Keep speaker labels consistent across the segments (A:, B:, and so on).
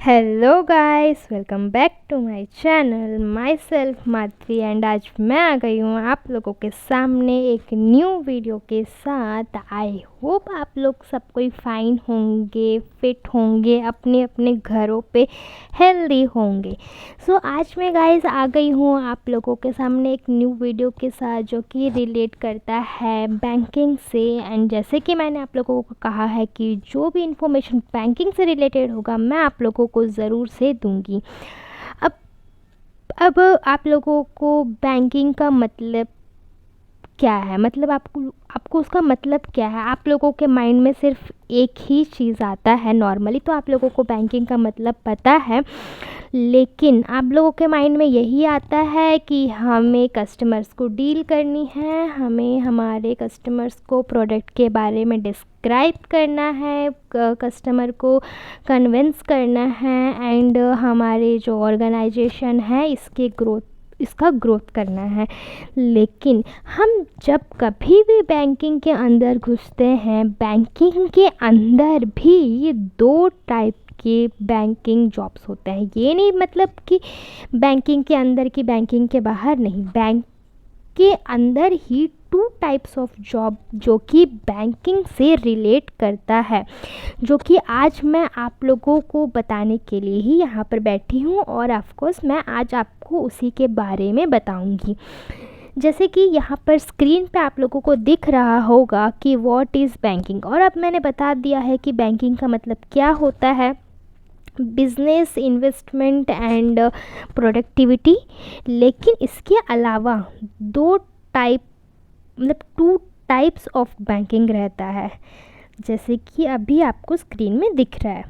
A: Hello guys, welcome back to my channel. Myself Madhavi and आज मैं आ गई हूँ आप लोगों के सामने एक न्यू वीडियो के साथ। आई होप आप लोग सब कोई फाइन होंगे, फिट होंगे, अपने अपने घरों पे हेल्दी होंगे। सो आज मैं गाइस आ गई हूँ आप लोगों के सामने एक न्यू वीडियो के साथ जो कि रिलेट करता है बैंकिंग से। एंड जैसे कि मैंने आप लोगों को कहा है कि जो भी इंफॉर्मेशन बैंकिंग से रिलेटेड होगा मैं आप लोगों को ज़रूर से दूंगी। अब अब आप लोगों को बैंकिंग का मतलब क्या है, मतलब आपको आपको उसका मतलब क्या है। आप लोगों के माइंड में सिर्फ एक ही चीज़ आता है। नॉर्मली तो आप लोगों को बैंकिंग का मतलब पता है, लेकिन आप लोगों के माइंड में यही आता है कि हमें कस्टमर्स को डील करनी है, हमें हमारे कस्टमर्स को प्रोडक्ट के बारे में डिस्क्राइब करना है, कस्टमर को कन्विंस करना है एंड हमारे जो ऑर्गेनाइजेशन है इसका ग्रोथ करना है। लेकिन हम जब कभी भी बैंकिंग के अंदर घुसते हैं, बैंकिंग के अंदर भी दो टाइप के बैंकिंग जॉब्स होते हैं। ये नहीं मतलब कि बैंकिंग के अंदर की बैंकिंग के बाहर नहीं, बैंक के अंदर ही टू टाइप्स ऑफ जॉब जो कि बैंकिंग से रिलेट करता है, जो कि आज मैं आप लोगों को बताने के लिए ही यहाँ पर बैठी हूँ। और ऑफ कोर्स मैं आज आपको उसी के बारे में बताऊँगी। जैसे कि यहाँ पर स्क्रीन पे आप लोगों को दिख रहा होगा कि व्हाट इज़ बैंकिंग, और अब मैंने बता दिया है कि बैंकिंग का मतलब क्या होता है। Business, investment and productivity. लेकिन इसके अलावा दो टाइप मतलब टू टाइप्स ऑफ बैंकिंग रहता है, जैसे कि अभी आपको स्क्रीन में दिख रहा है।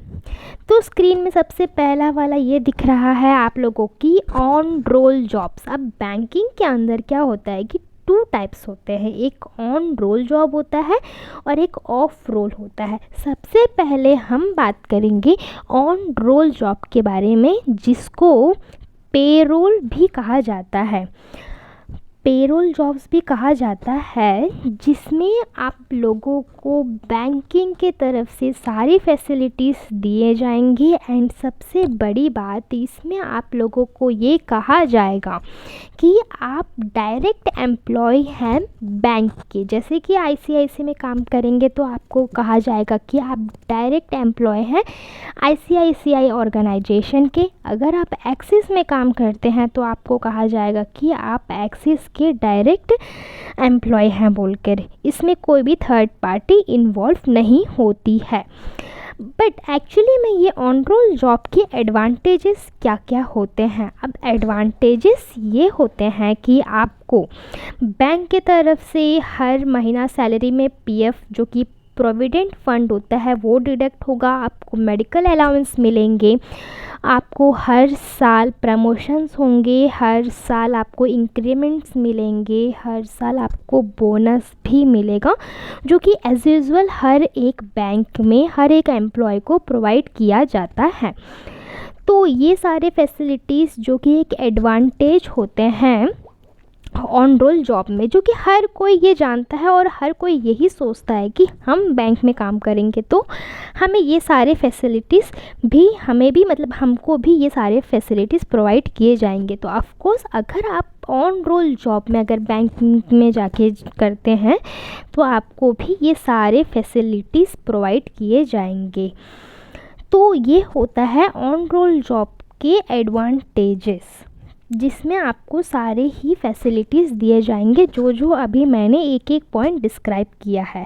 A: तो स्क्रीन में सबसे पहला वाला ये दिख रहा है आप लोगों की ऑन रोल जॉब्स। अब बैंकिंग के अंदर क्या होता है कि टू टाइप्स होते हैं, एक ऑन रोल जॉब होता है और एक ऑफ रोल होता है। सबसे पहले हम बात करेंगे ऑन रोल जॉब के बारे में, जिसको पेरोल भी कहा जाता है। पेरोल जॉब्स भी कहा जाता है, जिसमें आप लोगों को बैंकिंग के तरफ से सारी फैसिलिटीज़ दिए जाएंगे। एंड सबसे बड़ी बात, इसमें आप लोगों को ये कहा जाएगा कि आप डायरेक्ट एम्प्लॉय हैं बैंक के। जैसे कि आईसीआईसी में काम करेंगे तो आपको कहा जाएगा कि आप डायरेक्ट एम्प्लॉय हैं आईसीआईसीआई ऑर्गेनाइजेशन के। अगर आप एक्सिस में काम करते हैं तो आपको कहा जाएगा कि आप एक्सिस के डायरेक्ट एम्प्लॉय हैं बोलकर। इसमें कोई भी थर्ड पार्टी इन्वॉल्व नहीं होती है। बट एक्चुअली में ये ऑन रोल जॉब के एडवांटेजेस क्या क्या होते हैं। अब एडवांटेजेस ये होते हैं कि आपको बैंक के तरफ से हर महीना सैलरी में पीएफ जो कि प्रोविडेंट फंड होता है वो डिडक्ट होगा, आपको मेडिकल अलाउंस मिलेंगे, आपको हर साल प्रमोशंस होंगे, हर साल आपको इंक्रीमेंट्स मिलेंगे, हर साल आपको बोनस भी मिलेगा, जो कि एज यूजुअल हर एक बैंक में हर एक एम्प्लॉय को प्रोवाइड किया जाता है। तो ये सारे फैसिलिटीज़ जो कि एक एडवांटेज होते हैं ऑन रोल जॉब में, जो कि हर कोई ये जानता है और हर कोई यही सोचता है कि हम बैंक में काम करेंगे तो हमें ये सारे फैसिलिटीज़ भी हमें भी मतलब हमको भी ये सारे फैसिलिटीज़ प्रोवाइड किए जाएंगे। तो ऑफ कोर्स अगर आप ऑन रोल जॉब में अगर बैंक में जाके करते हैं तो आपको भी ये सारे फैसिलिटीज़ प्रोवाइड किए जाएंगे। तो ये होता है ऑन रोल जॉब के एडवांटेजेस, जिसमें आपको सारे ही फैसिलिटीज़ दिए जाएंगे जो जो अभी मैंने एक एक पॉइंट डिस्क्राइब किया है।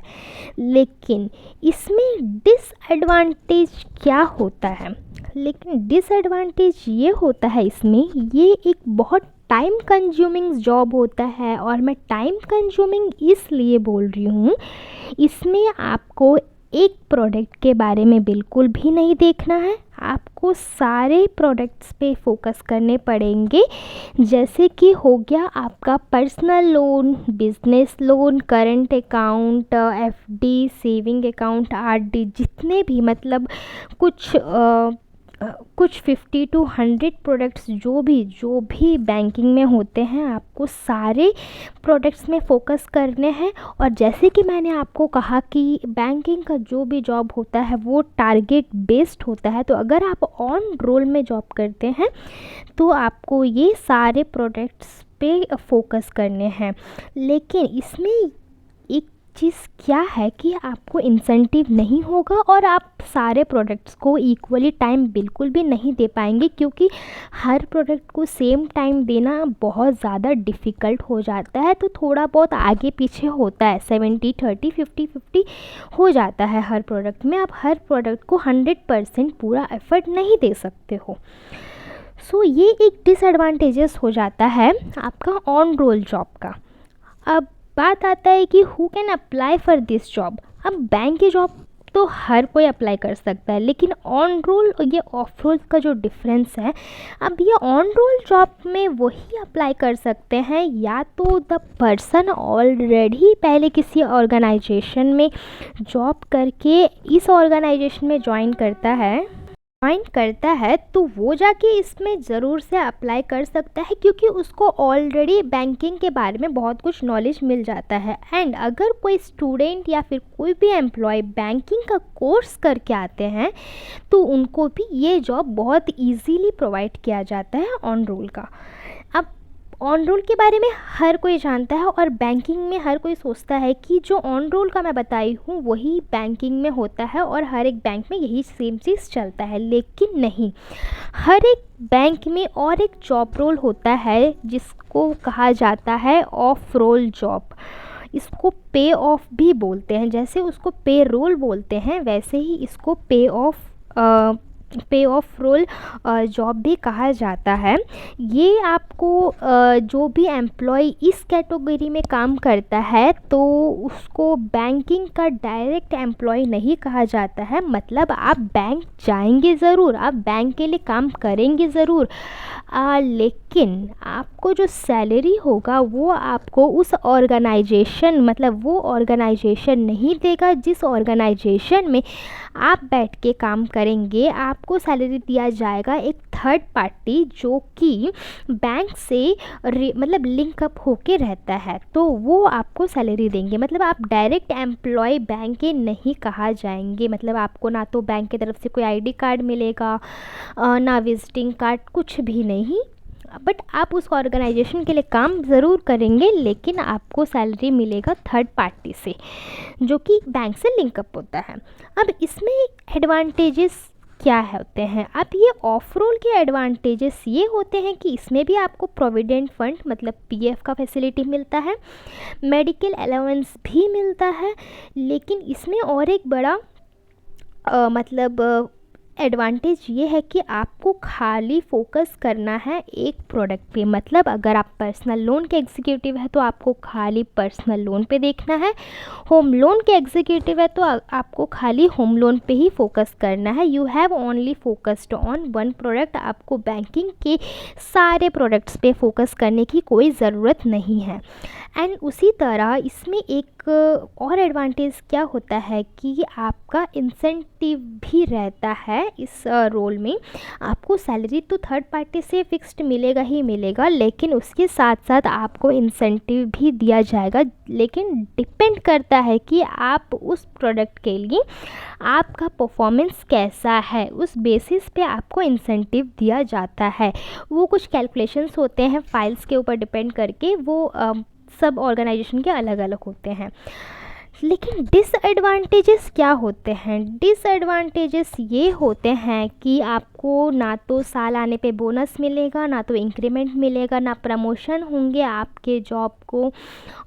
A: लेकिन इसमें डिसएडवांटेज क्या होता है, लेकिन डिसएडवांटेज ये होता है इसमें, ये एक बहुत टाइम कंज्यूमिंग जॉब होता है। और मैं टाइम कंज्यूमिंग इसलिए बोल रही हूँ, इसमें आपको एक प्रोडक्ट के बारे में बिल्कुल भी नहीं देखना है, आपको सारे प्रोडक्ट्स पे फोकस करने पड़ेंगे। जैसे कि हो गया आपका personal loan, business loan, current account, FD, saving account, RD, जितने भी मतलब कुछ कुछ 50 to 100 प्रोडक्ट्स जो भी बैंकिंग में होते हैं, आपको सारे प्रोडक्ट्स में फ़ोकस करने हैं। और जैसे कि मैंने आपको कहा कि बैंकिंग का जो भी जॉब होता है वो टारगेट बेस्ड होता है, तो अगर आप ऑन रोल में जॉब करते हैं तो आपको ये सारे प्रोडक्ट्स पे फोकस करने हैं। लेकिन इसमें एक चीज़ क्या है कि आपको इंसेंटिव नहीं होगा और आप सारे प्रोडक्ट्स को इक्वली टाइम बिल्कुल भी नहीं दे पाएंगे, क्योंकि हर प्रोडक्ट को सेम टाइम देना बहुत ज़्यादा डिफ़िकल्ट हो जाता है। तो थोड़ा बहुत आगे पीछे होता है, 70-30, 50-50 हो जाता है हर प्रोडक्ट में। आप हर प्रोडक्ट को 100% पूरा एफर्ट नहीं दे सकते हो। सो ये एक डिसएडवांटेजेस हो जाता है आपका ऑन रोल जॉब का। अब बात आता है कि who can apply for this job. अब बैंक की जॉब तो हर कोई अप्लाई कर सकता है, लेकिन ऑन रोल और ये ऑफ रोल का जो डिफरेंस है, अब ये ऑन रोल जॉब में वही अप्लाई कर सकते हैं या तो द पर्सन ऑलरेडी पहले किसी ऑर्गेनाइजेशन में जॉब करके इस ऑर्गेनाइजेशन में ज्वाइन करता है तो वो जाके इसमें ज़रूर से अप्लाई कर सकता है, क्योंकि उसको ऑलरेडी बैंकिंग के बारे में बहुत कुछ नॉलेज मिल जाता है। एंड अगर कोई स्टूडेंट या फिर कोई भी एम्प्लॉय बैंकिंग का कोर्स करके आते हैं तो उनको भी ये जॉब बहुत इजीली प्रोवाइड किया जाता है ऑन रोल का। अब ऑन रोल के बारे में हर कोई जानता है और बैंकिंग में हर कोई सोचता है कि जो ऑन रोल का मैं बताई हूँ वही बैंकिंग में होता है और हर एक बैंक में यही सेम चीज़ चलता है, लेकिन नहीं। हर एक बैंक में और एक जॉब रोल होता है जिसको कहा जाता है ऑफ रोल जॉब। इसको पे ऑफ भी बोलते हैं, जैसे उसको पे रोल बोलते हैं वैसे ही इसको पे ऑफ रोल जॉब भी कहा जाता है। ये आपको जो भी एम्प्लॉय इस कैटेगरी में काम करता है तो उसको बैंकिंग का डायरेक्ट एम्प्लॉय नहीं कहा जाता है। मतलब आप बैंक जाएंगे ज़रूर, आप बैंक के लिए काम करेंगे ज़रूर, लेकिन आपको जो सैलरी होगा वो आपको उस ऑर्गेनाइजेशन, मतलब वो ऑर्गेनाइजेशन नहीं देगा जिस ऑर्गेनाइजेशन में आप बैठ के काम करेंगे। आपको सैलरी दिया जाएगा एक थर्ड पार्टी जो कि बैंक से मतलब लिंक अप होके रहता है, तो वो आपको सैलरी देंगे। मतलब आप डायरेक्ट एम्प्लॉय बैंक के नहीं कहा जाएंगे। मतलब आपको ना तो बैंक की तरफ से कोई आईडी कार्ड मिलेगा, ना विजिटिंग कार्ड, कुछ भी नहीं। बट आप उस ऑर्गेनाइजेशन के लिए काम ज़रूर करेंगे, लेकिन आपको सैलरी मिलेगा थर्ड पार्टी से जो कि बैंक से लिंकअप होता है। अब इसमें एडवांटेजेस क्या होते हैं? अब ये ऑफ रोल के एडवांटेजेस ये होते हैं कि इसमें भी आपको प्रोविडेंट फंड मतलब पीएफ का फैसिलिटी मिलता है, मेडिकल अलाउंस भी मिलता है। लेकिन इसमें और एक बड़ा मतलब एडवांटेज ये है कि आपको खाली फोकस करना है एक प्रोडक्ट पे। मतलब अगर आप पर्सनल लोन के एग्जीक्यूटिव है तो आपको खाली पर्सनल लोन पे देखना है, होम लोन के एग्जीक्यूटिव है तो आपको खाली होम लोन पे ही फोकस करना है। You have only focused on one product. आपको बैंकिंग के सारे प्रोडक्ट्स पे फोकस करने की कोई ज़रूरत नहीं है। एंड उसी तरह इसमें एक और एडवांटेज क्या होता है कि आपका इंसेंटिव भी रहता है इस रोल में। आपको सैलरी तो थर्ड पार्टी से फिक्स्ड मिलेगा ही मिलेगा, लेकिन उसके साथ साथ आपको इंसेंटिव भी दिया जाएगा। लेकिन डिपेंड करता है कि आप उस प्रोडक्ट के लिए आपका परफॉर्मेंस कैसा है, उस बेसिस पे आपको इंसेंटिव दिया जाता है। वो कुछ कैलकुलेशंस होते हैं फाइल्स के ऊपर डिपेंड करके, वो सब ऑर्गेनाइजेशन के अलग अलग होते हैं। लेकिन डिसएडवांटेजेस क्या होते हैं? डिसएडवांटेजेस ये होते हैं कि आपको ना तो साल आने पे बोनस मिलेगा, ना तो इंक्रीमेंट मिलेगा, ना प्रमोशन होंगे आपके जॉब को।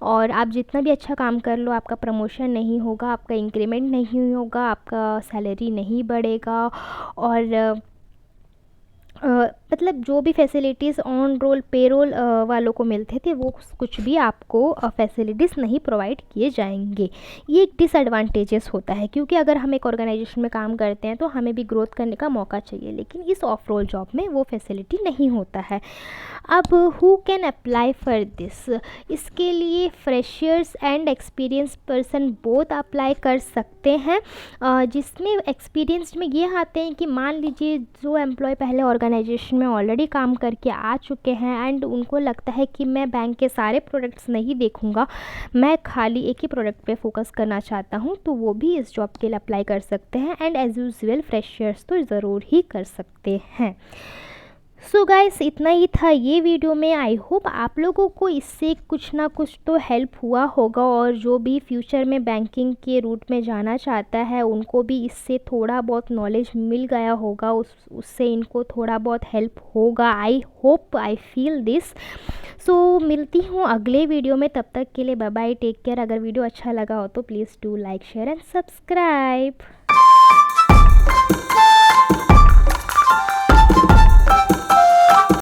A: और आप जितना भी अच्छा काम कर लो आपका प्रमोशन नहीं होगा, आपका इंक्रीमेंट नहीं होगा, आपका सैलरी नहीं बढ़ेगा। और मतलब जो भी फैसिलिटीज़ ऑन रोल पेरोल वालों को मिलते थे वो कुछ भी आपको फैसिलिटीज़ नहीं प्रोवाइड किए जाएंगे। ये एक डिसएडवांटेजेस होता है, क्योंकि अगर हम एक ऑर्गेनाइजेशन में काम करते हैं तो हमें भी ग्रोथ करने का मौका चाहिए, लेकिन इस ऑफ रोल जॉब में वो फैसिलिटी नहीं होता है। अब who can apply for this, इसके लिए freshers and experience person both apply कर सकते हैं। जिसमें एक्सपीरियंस में ये आते हैं कि मान लीजिए जो एम्प्लॉय पहले ऑर्गेनाइजेशन में ऑलरेडी काम करके आ चुके हैं एंड उनको लगता है कि मैं बैंक के सारे प्रोडक्ट्स नहीं देखूंगा, मैं खाली एक ही प्रोडक्ट पे फोकस करना चाहता हूँ, तो वो भी इस जॉब के लिए अप्लाई कर सकते हैं। एंड एज यूजुअल फ्रेशर्स तो ज़रूर ही कर सकते हैं। सो गाइस, इतना ही था ये वीडियो में। आई होप आप लोगों को इससे कुछ ना कुछ तो हेल्प हुआ होगा, और जो भी फ्यूचर में बैंकिंग के रूट में जाना चाहता है उनको भी इससे थोड़ा बहुत नॉलेज मिल गया होगा, उससे इनको थोड़ा बहुत हेल्प होगा। I hope, I feel this. So मिलती हूँ अगले वीडियो में, तब तक के लिए बाय बाय, टेक केयर। अगर वीडियो अच्छा लगा हो तो please do like share and subscribe.